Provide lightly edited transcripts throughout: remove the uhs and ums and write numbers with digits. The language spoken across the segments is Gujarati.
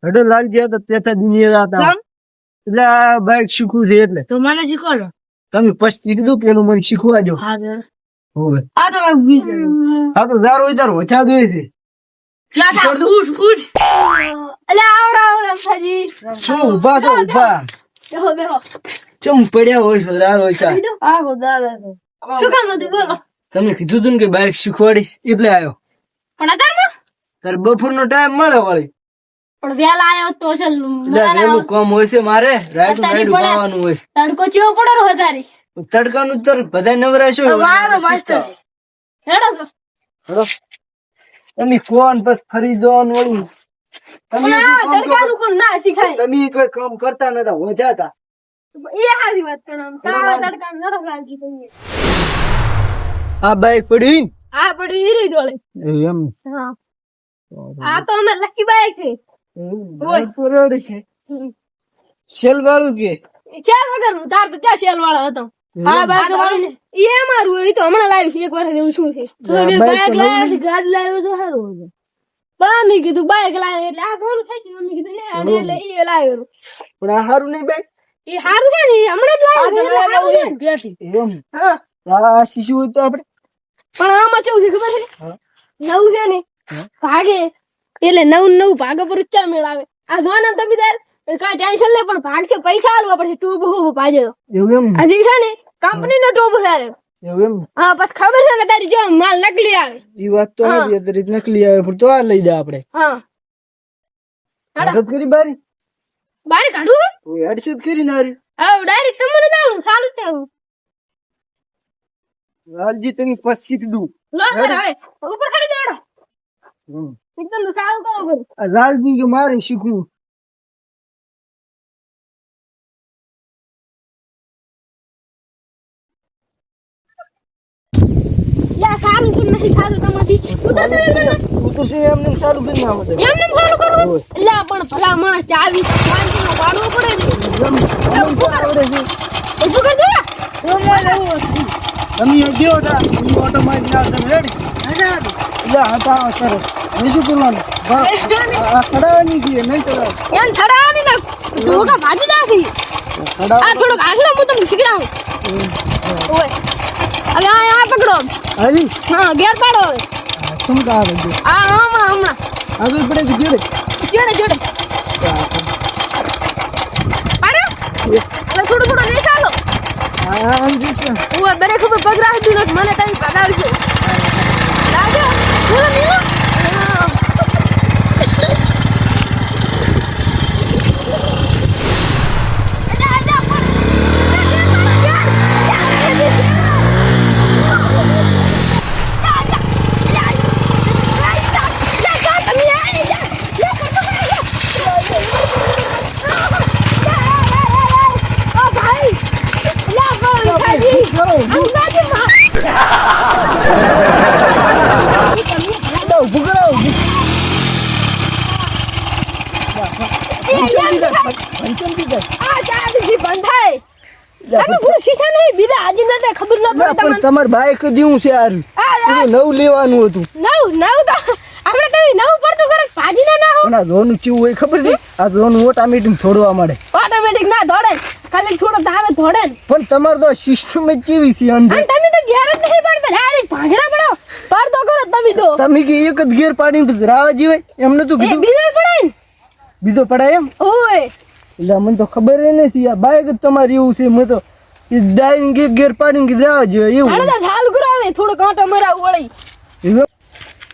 હડો લાલજી તો તેતા દુનિયા હતા એટલે આ બાઈક શીખવું છે એટલે તો મને શીખવાડો. તમે પછી કીધું પેલું મને શીખવા દો. હા સર. હોવે આ તો મારું બીજું. હા તો દારો ઇધર વચા દે છે ક્યાં થા ઉઠ. અલે આવરા સાજી. શું ઉભા તો ઉભા બેહો બેહો. ચમ પડ્યા હોય છે દારો વચા. આ ગોદાર છે. શું કામ હતું બોલો. તમે કીધું તું ને કે બાઈક શીખવાડીશ એટલે આવ્યો. પણ અત્યારમાં તારે બપોરનો ટાઈમ મળે વળી પણ વેલા આયો તો છે. એટલે વેલું કામ હોય છે મારે રાઈડ ખાવાનું હોય છે. તડકો ચેવો પડે રો તારી. તડકાનું તર બધા નવરા છો મારો માસ્ટર હેડો તો. હેડો તમે કોણ બસ ફરી જવાનું વળી પણ આ તડકાનું પણ ના શીખાય. તમે કોઈ કામ કરતા નતા હોજાતા એ હારી વાત પણ આમ તારા તડકાનું નરક લાગી ગઈ. આ બાઈક પડી હા પડી ઈ રહી દોડે. એમ હા આ તો અમે લકી બાઈક છે. ઓય પરોડ છે સેલ વાળું કે ચાર વગરનું તાર તો ક્યાં સેલ વાળો હતો. હા બાઈક વાળું ને એ અમારું એ તો હમણાં લાવ્યું એક વાર એવું શું છે. તો બે બાઈક લાવ્યા ગાડી લાવ્યો તો સારું હતું. પણ મેં કીધું બાઈક લાવ્યો એટલે આ કોણ થઈ ગયું. મેં કીધું લે આને એટલે એ લાવ્યો. પણ આ હારું નહીં બાઈક એ સારું છે ને હમણાં જ લાવ્યો પેટી. એમ હા આ શીશુ હોય તો આપણે પણ આમાં કેવું છે ખબર છે નવું છે ને ભાગે એટલે નવું ભાગે પર ઊંચા મેળાવે. આ જોવાના તમે તાર કઈ ટેન્શન લે પણ ભાગશે પૈસા આલવા પડશે. ટૂબ ભાજે એવું એમ હજી છે ને કંપની નો ટૂબ છે. એવું એમ હા બસ ખબર છે ને તારી જો માલ નકલી આવે. એ વાત તો નથી અત્યારે નકલી આવે પણ તો આ લઈ જા આપણે હા હડત કરી બારી બહાર કાઢું હેડસેટ કરી નારી હા ડાયરેક્ટ તમને દાવ સારું થયું. લાલજી તમે પછી કીધું લો સર હવે ઉપર કરી દેડો એકદમ સારું કરો બધું. લાલજી કે મારે શીખવું યા સારું પણ નથી થાતું તમારી ઉતર દે તો શું એમને સારું કરી નાખો એમને સારું કરું એટલે પણ ભલા માણસ ચાવી શાંતિનો પાડવો પડે છે. આવડે છે ઉભું કરી દે તમે ગયો હતા ઓટો મારી ના તમે રેડી એટલે હતા સરસ હવે શું કરવાનું આ ખડાવાની છે નહીં ચડાવ એન છડાવાની ના ઢોકા ભાજી નાખી. આ થોડોક આગળ હું તમને શીખડાવું. ઓય હવે આ પકડો આવી હા ગેર પાડો હવે. શું કા આવે છે આ હમણાં આગળ પડે કે જોડે જોડે પાડ્યો હવે થોડું નહીં ચાલો. હા આમ જ છે ઓય બરે ખબર પગ રાખી દીધો મને તઈ પગાડજો રાજો બોલો નીલો ઉભું કરાવો તમાર બાઈક દીવું છે યાર નવું લેવાનું હતું નવ તો આપણે તો નવું પડતું કરે ભાજી ના હો. આ જોનું ચેવું હોય ખબર છે આ જોનું ઓટોમેટિક થોડવા મળે ઓટોમેટિક ના દોડે ખાલી થોડો તારે દોડે ને. પણ તમાર તો સિસ્ટમ જ કેવી છે અંદર અને તમે તો ઘેર જ નહીં પડતા ડાયરેક્ટ ભાગડા પડો પડતો કરો તમે તો તમે કે એક જ ગેર પાડીને પછી રાવા જીવાય એમને તો એ કીધું બીજો પડે ને બીજો પડાય એમ ઓય એટલે મને તો ખબર નથી આ બાઈક જ તમારી એવું છે મેં તો ડાઇવિંગ એક ગેર પાડીને રાવા જીવાય એવું હાડે તો ચાલુ કરાવે થોડો કાંટો મરા વળી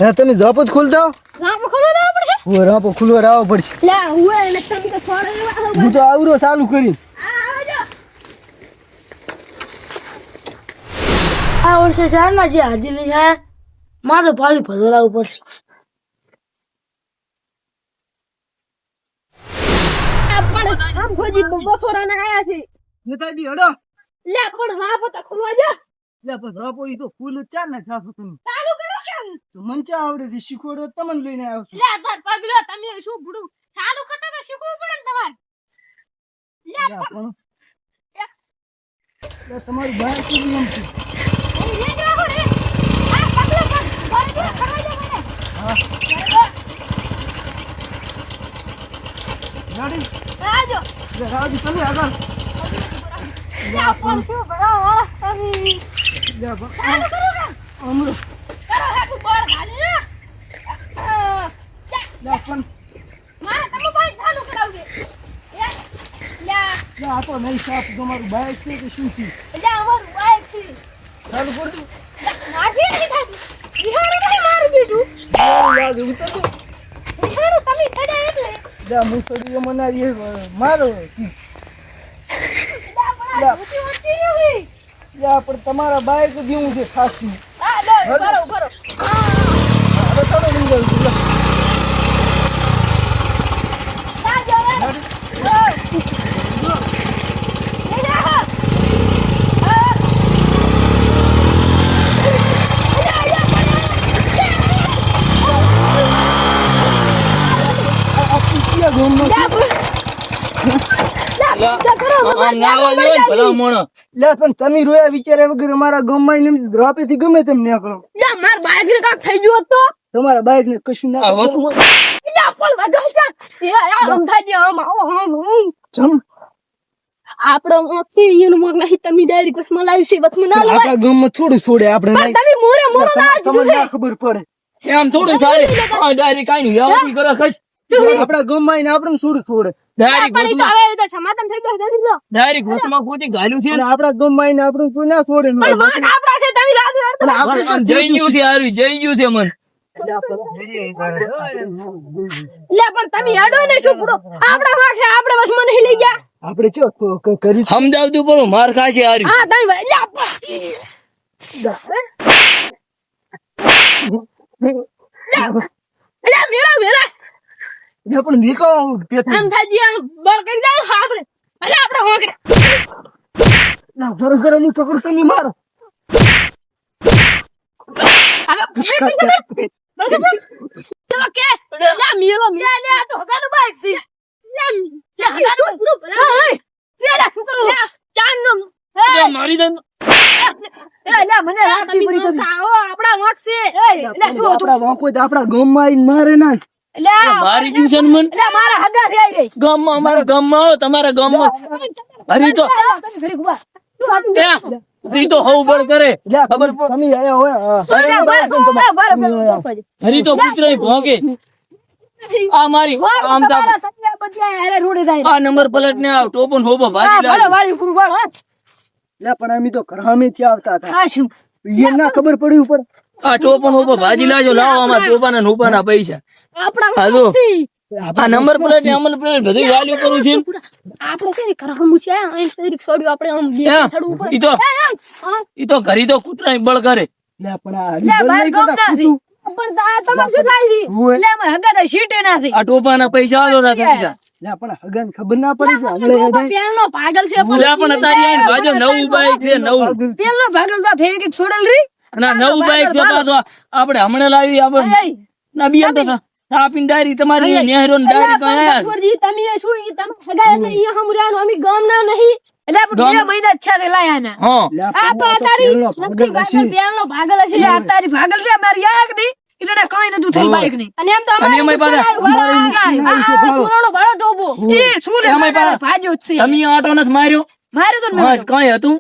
હા તમે જોપ જ ખોલતા રાપો ખરો દેવો પડશે. હું રાપો ખુલવા રાવો પડશે લે હું એને તમે તો છોડે હું તો આવરો ચાલુ કરી આ વર્ષે શાળાના જે હાજી નહીં થાય માં તો પાળી ભજવડાવવું પડશે. આમ ખોજી બપોરાના આયા છે નેતાજી હડો લે પણ રાપો તો ખુલવા જા લે પણ રાપો ઈ તો ફૂલ ચાર ના ખાસો તમે ચાલુ કરો કેમ તો મન ચા આવડે છે શીખવાડો તમને લઈને આવ્યો છું લે તાર પગલો તમે શું ભૂડું ચાલુ કરતા તો શીખવું પડે ને તમારે લે તમારું બાઈક કેવી એમ છે લે રાખો રે આ પગલો પણ બરાબર કરવા દો મને હા ગાડી આજો રાજી તમે આગળ યા પણ શું ભરાવા તમે જા બા ચાલુ કરો ને અમરો કરો હેઠું બળ ઘાલી ને જા પણ મારે તમે ભાઈ ચાલુ કરાવજે લ્યા જા આ તો નહીં સાફ તમારું બાઈક છે કે શું છે લ્યા અમારું બાઈક છે ચાલુ કરી દઉં નાજી નહીં થાતું રિહાડું નહીં મારું બેટું લાગે ઉતર તો રિહાડું તમે ચડ્યા એટલે જા મુસડી મનારી મારો લ્યા ઊંચી ઊંચી રહી જા પણ તમારા બાઈક દેવું છે ખાસ નું હા લો કરો કરો હવે થોડો લઈ જાઉં છું ના જાવે લે પણ તમે રોયા વિચાર્યા વગર અમારા ગામમાં રાપેથી ગમે તેમ નીકળો માર બાઈક ને કાક થઈ ગયો તો તમારા બાઈક ને કશું ના આપડો તમે ડાયરેક્ટ બસમાં લાવી છે બસમાં ના આપણા લેવાય ગામમાં થોડું છોડે આપણે પણ તમે મોરે મોરો ના તમને ના ખબર પડે આમ થોડું ચાલે ડાયરેક્ટ કઈ નહીં વ્યવસ્થિત કરો ખસ આપણા ગામમાં આવીને આપણે થોડું છોડે ડાયરેક્ટ પણ ઈ તો હવે તો સમાધાન થઈ જશે નથી તો ડાયરેક્ટ વચમાં પોતે ગાલ્યું છે અને આપણા ગામમાં આવીને આપણે કોઈ ના છોડે પણ વાંક આપડા છે તમે લાજો પણ આપણે જઈ ગયું છે હારું જઈ ગયું છે મન લે પણ તમે હેડો ને શું પૂરો આપડા વાંક છે આપણે બસમાં નહીં લઈ ગયા આપણે ચો કરી સમજાવતું પડું માર ખાશે હારું હા તમે મેલા મેલા પણ નીકો પેથે આમ થાજી આમ બળ કરી દે આપણે અરે આપણે હોકે ના બરોબર ની પકડ તમે મારો ચલો કે લા મેલો લે લે આ તો હગાનું બાઈક છે લે હગાનું પૂરું ભલા લે શું કરો ચાન નો મારી દે લે મને રાતી પડી તમે આપડા વાંક છે લે તું આપણા વાંકો આપણા ગામમાં આવીને મારે ના લે મારી ગયું છે ને મન લે મારા હગા થઈ ગઈ ગામમાં અમારા ગામમાં આવો તમારા ગામમાં હરી તો ઘડી ગુબા હરી તો હવ બળ કરે લે ખબર તમે આયા હોય હરી તો કૂતરાય ભોંકે આ મારી આમ તો આ નંબર પ્લેટ ને આ ટોપન હોબો ભાજી લાગે લે પણ અમે તો ઘરામે થી આવતા હતા આ શું એ ના ખબર પડી ઉપર આ ટોપન હોબો ભાજી લાજો લાવો આમાં ટોપાના નોપાના પૈસા આપડા હાલો. વાંક છે આ નંબર પ્લેટ ને અમલ પ્લેટ બધું વાલ્યુ કરું છે આપણે કઈ કરવાનું છે અહીં તરીક છોડ્યું આપણે આમ બે ચડવું પડે ઈ તો ઈ તો ઘરી તો કૂતરાય બળ કરે લે પણ આ લે બાર ગમ નથી પણ આ તમારે શું થાય છે હોય. લે મને હગા તો સીટે નથી આ ટોપાના પૈસા આલો ના પૈસા લે પણ હગાને ખબર ના પડી છે આગળ પેલનો પાગલ છે પૂરા પણ અત્યારે આઈને ભાજો નવું બાઈક છે નવું પેલનો પાગલ તો ફેંકી છોડેલ રી અને આ નવું બાઈક છે પાછો આપણે હમણાં લાવી આપણે ના બિયા તો તાપીને ડાયરી તમારી નેહરો ને ડાયરી કઈ આયા ઠાકોરજી તમે શું ઈ તમે હગા એટલે ઈ હમરાનો અમે ગામ ના નહીં એટલે આપણે 2 મહિના છ રે લાયા ના હા આ તો તારી નક્કી પાગલ પેલનો પાગલ છે આ તારી પાગલ છે મારી આગ ની એટલે કઈ નતું થઈ બાઈક ની અને એમ તો અને એમાંય પાછા સુરણો ભાડો ટોપો એ સુરે એમાંય પાછા ભાજ્યો જ છે તમે આટો નથી માર્યો માર્યો તો હા કઈ હતું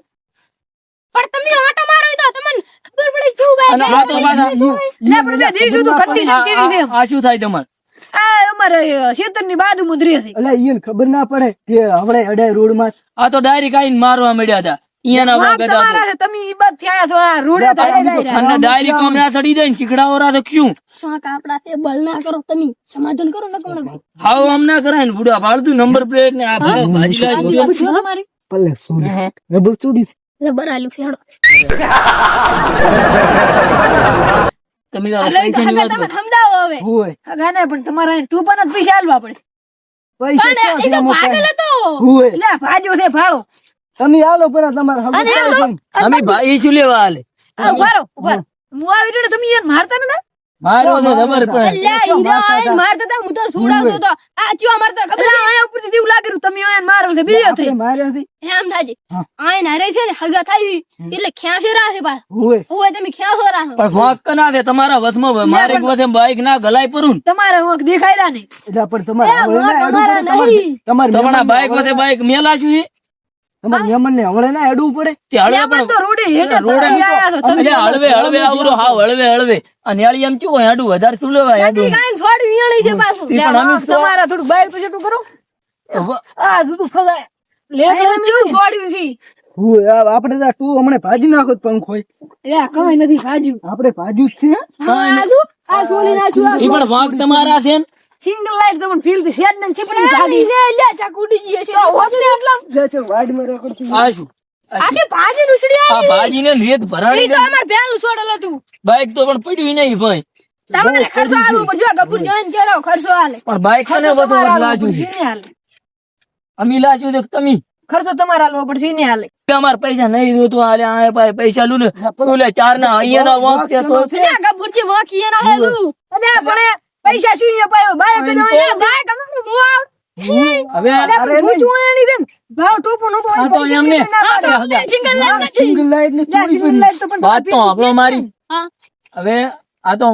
પણ તમે આટો મારો તો તમને ખબર પડી શું અને આ તો પાછા લે આપણે બે દેશું તો કંડીશન કેવી છે આ શું થાય તમારે આ અમારે ખેતર ની બાજુ મુદ્રી હતી એટલે ઈને ખબર ના પડે કે હવડે અડાય રોડ માં આ તો ડાયરી કાઈને મારવા મળ્યા હતા અહીંયાના વાગ હતા તમારા છે તમે ઈ બાદ થયા થોડા રોડે અને ડાયરી કોમ ના સડી જાય ને ચીકડાઓ રા તો ક્યું આપડા તે બળ ના કરો તમે સમાધાન કરો ને કોણ હાવ આમ ના કરાય ને બુડા ફાળતું નંબર પ્લેટ ને આ ભાઈ ભાજી લાજો તમારી પલ્લે સોડી રબર સોડી રબર આલુ ફેડો તમે તારા પૈસાની વાત કરો સમજાવો હવે હોય ગાને પણ તમારા ટૂપન જ પૈસા આલવા પડે પૈસા પણ ક્યાં એ તો છે પાગલ હતો હોય લે ભાજો છે ફાળો તમે આલો પર તમારા અને એમ તો અમે ભાઈ શું લેવા હાલે ઉભારો ઉભારો હું આવી રહ્યો તમે યાર મારતા નતા મારો તો ખબર પડે અલ્યા ઈરા આઈને મારતા હતા હું તો સુડાવતો તો આ ચિયો મારતા ખબર છે આયા ઉપરથી દેવું લાગેલું તમે તમે હોય ને મારો છે બીજો થઈ આપણે માર્યા છે એમ થાજી હા. આય નારે છે ને હગા થાય છે એટલે ખ્યાસે રાસે પા હોય ઓય તમે ખ્યાસો રાસો પણ વાંક ના દે તમારા વસમાં મારે એક વસે બાઈક ના ગલાય પરું તમારે હોક દેખાય રા નહીં એટલે પણ તમારે એ, હવળે ના તમારા હેડવું પડે નહીં. તમારે તમારા બાઈક વસે બાઈક મેલા છું ઈ? તમારે મહેમાન ને હવળે ના હેડવું પડે તે હળવે ત્યાં પણ તો રોડે હેઠે રોડે તમે આયા તો તમે અલ્યા હળવે હળવે આવરો હાવ હળવે હળવે અને યાળી એમ કેવું હેડું વધારે શું લેવા હેડું કાઈ છોડ વિયણી છે પાછું ઈ પણ અમે તો- તમારા થોડું બાઈક તો જેટલું કરો આ દૂધ ફસાય લેક ચેવું છોડ્યું છે હોય આપણે તો તું હમણે ભાજી નાખો તો પંખ હોય એ કઈ નથી ખાજ્યું આપણે ભાજુ જ છે આ સોલી નાખ્યું ઈ પણ વાંક તમારા છે ને સિંગલ લાઈટ તો પણ ફીલ થી સેજ ને ચીપડી ભાગી ને લે ચાકુડી જી છે હોત ને એટલા જે છે વાડ માં રેકોર્ડ આ શું આકે ભાજી નુસડી આ આવી ભાજી ને રેત ઈ ભરાણી તો અમાર પેલું છોડેલ હતું બાઈક તો પણ પડ્યું નહીં ભાઈ તમારે ખર્ચો આલવો પડશે ગપુર જોઈન કેરો ખર્ચો આલે પણ બાઈક ને બધું લાજુ છે અમી લાજુ દેખ તમે ખર્ચો તમારે આલવો પડશે ને આલે કે અમાર પૈસા નહીં જોતું આલે આ પાસે પૈસા લુ ને શું લે ચાર ના અહીંયા ના વાંક તે તો એટલે ગપુર જી વાકી એના હેલું એટલે પણ પૈસા શું એ પાયો બાઈક નો બાઈક અમારું મુઆવ હવે અરે નહીં. જોવાની છે ભાવ ટોપો નો આ તો એમને સિંગલ લાઈટ નથી સિંગલ લાઈટ ને ચોરી સિંગલ કરી લાઈટ તો પણ વાત તો આપણો મારી હા હવે આ તો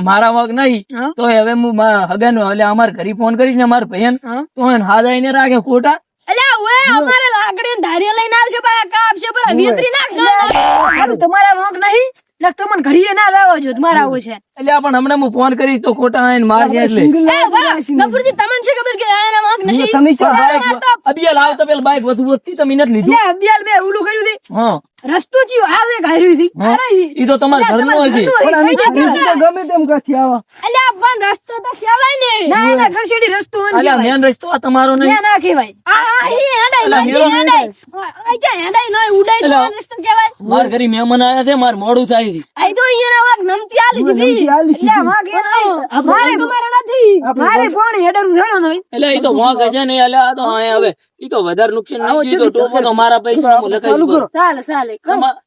મારા વાંક નહીં હા. તો હવે હું હગાનો એટલે અમાર ઘરે ફોન કરીશ ને મારા ભાઈ હા. તો એને હાદાઈને રાખે ખોટા અલ્યા ઓએ અમારે લાકડી ધારિયા લઈને આવશે પર કાપશે પર વેતરી નાખશે તમારા વાંક નહીં એટલે તમને ઘડીએ ના લાવવા જો તમારા આવું છે એટલે પણ હમણાં હું ફોન કરીશ તો ખોટા આઈને મારશે એટલે સિંગલ એ લાઈટ બરા ગપુરજી તમને છે ખબર કે આના વાંક નહીં તમે ચો બાઈક અબિયા લાવ તો પેલા બાઈક વસુ વસ્તી તમે નથી લીધું એટલે અબિયાલ મે ઓલું કર્યું હતી હા રસ્તો ચિયો આ ગાયરું હતી હા. ઈ તો તમારા ઘરનું હશે પણ અમે તો ગમે તેમ કાથી આવા અલ્યા પણ રસ્તો તો કહેવાય ને ના ના ઘરશેડી રસ્તો ન અલ્યા કહેવાય મેન રસ્તો આ તમારો નહીં ના કહેવાય આ હી હેડાઈ અલા, નો હેડો હેડાઈ આ ક્યાં હેડાઈ નો ઉડાઈ અલા. તો રસ્તો કહેવાય માર ઘરે મહેમાન આયા છે માર મોડું થાય છે આ તો અહીંયા વાંક નમતી આલી દીધી નમતી આલી દીધી. એટલે વાંક એ મારે તમારે નથી મારે ફોન હેડરું થયો ન એટલે ઈ તો વાંક હશે ને એટલે આ તો આયા હવે ઈ તો વધારે નુકસાન નહીં ઈ તો ટોપો તો મારા પૈસા હું ચાલુ લખાઈ કરો. ચાલે ચાલે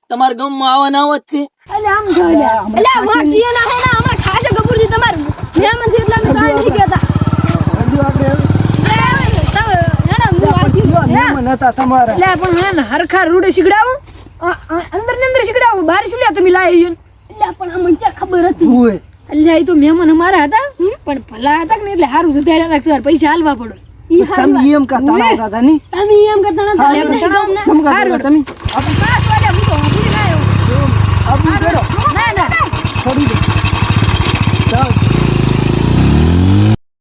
તમારા ગામમાં આવવાના આવો જ છે અલે આમ જો અલે વાંક ઈ ના હે ના હમણાં ખાશે ગબુરજી તમાર મહેમાન છે એટલે અમે કાઈ નહીં કહેતા હજુ આપણે તમે હેડા હું વાંકી જો મહેમાન હતા તમારા એટલે પણ હે ને હરખા રૂડે શીખડાવો અંદર ને અંદર શીખડાવો બહાર શું લે તમે લાવી એટલે પણ આ મને ખબર હતી હોય અલ્યા ઈ તો મહેમાન અમારા હતા પણ ભલા હતા કે ને એટલે હારું સુધાર્યા રાખતો પૈસા હાલવા પડે ઈ તમે એમ કા તણાવતા હતા ની તમે એમ કરતા નતા તમે હારું તમે આપણે 5 વાગ્યા હું તો હંભળી ના આવ્યો આપણું કરો ના ના છોડી દે